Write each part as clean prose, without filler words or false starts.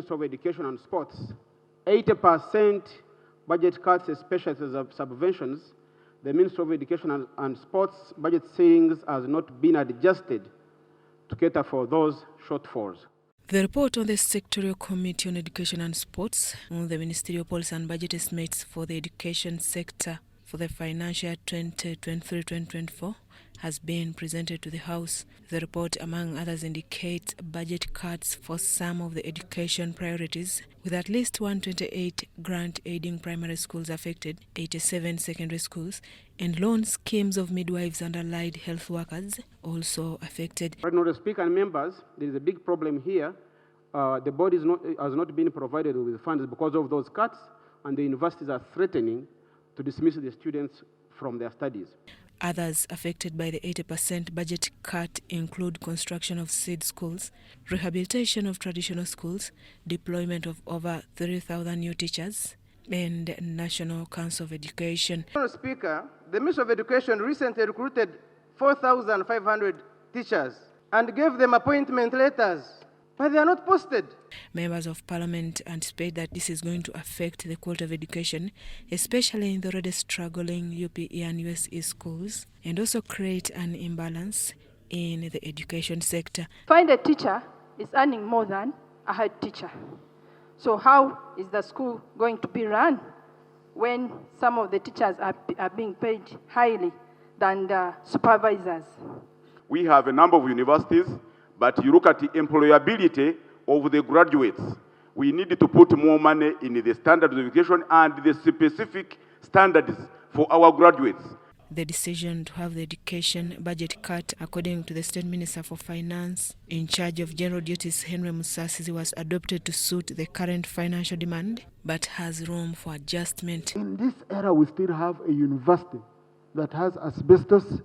Ministry of Education and Sports, 80% budget cuts, especially subventions, the Ministry of Education and Sports budget ceilings has not been adjusted to cater for those shortfalls. The report on the Sectorial Committee on Education and Sports on the Ministerial Policy and Budget Estimates for the education sector for the financial year 2023-2024 has been presented to the House. The report, among others, indicates budget cuts for some of the education priorities, with at least 128 grant-aiding primary schools affected, 87 secondary schools, and loan schemes of midwives and allied health workers also affected. Right now, the Speaker and members, there is a big problem here. The board has not been provided with funds because of those cuts, and the universities are threatening to dismiss the students from their studies. Others affected by the 80% budget cut include construction of seed schools, rehabilitation of traditional schools, deployment of over 3,000 new teachers, and National Council of Education. Mr. Speaker, the Ministry of Education recently recruited 4,500 teachers and gave them appointment letters, but they are not posted. Members of Parliament anticipate that this is going to affect the quality of education, especially in the already struggling UPE and USE schools, and also create an imbalance in the education sector. Find a teacher is earning more than a head teacher. So how is the school going to be run when some of the teachers are being paid highly than the supervisors? We have a number of universities, but you look at the employability of the graduates. We need to put more money in the standards of education and the specific standards for our graduates. The decision to have the education budget cut, according to the State Minister for Finance in charge of general duties, Henry Musasizi, was adopted to suit the current financial demand, but has room for adjustment. In this era, we still have a university that has asbestos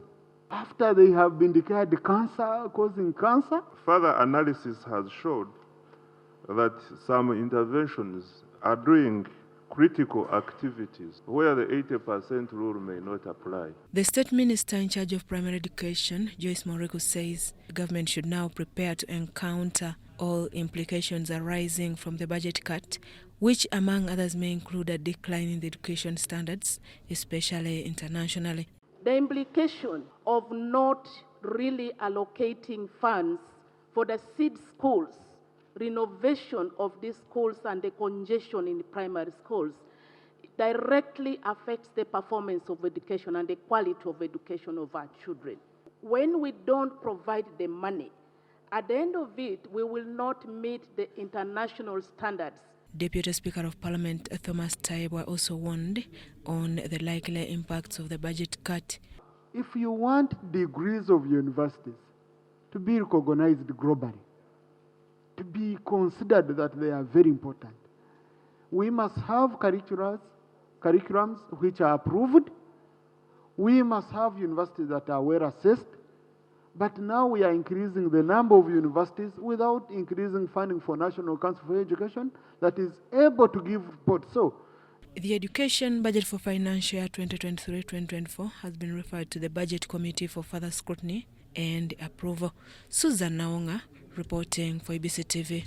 after they have been declared cancer, causing cancer. Further analysis has showed that some interventions are doing critical activities where the 80% rule may not apply. The State Minister in charge of primary education, Joyce Moreko, says the government should now prepare to encounter all implications arising from the budget cut, which among others may include a decline in the education standards, especially internationally. The implication of not really allocating funds for the seed schools, renovation of these schools and the congestion in the primary schools directly affects the performance of education and the quality of education of our children. When we don't provide the money, at the end of it, we will not meet the international standards. Deputy Speaker of Parliament Thomas Taibwa also warned on the likely impacts of the budget cut. If you want degrees of universities to be recognized globally, to be considered that they are very important, we must have curriculums which are approved. We must have universities that are well assessed. But now we are increasing the number of universities without increasing funding for National Council for Education that is able to give reports. So, the education budget for financial year 2023-2024 has been referred to the Budget Committee for further scrutiny and approval. Susan Naonga reporting for ABC TV.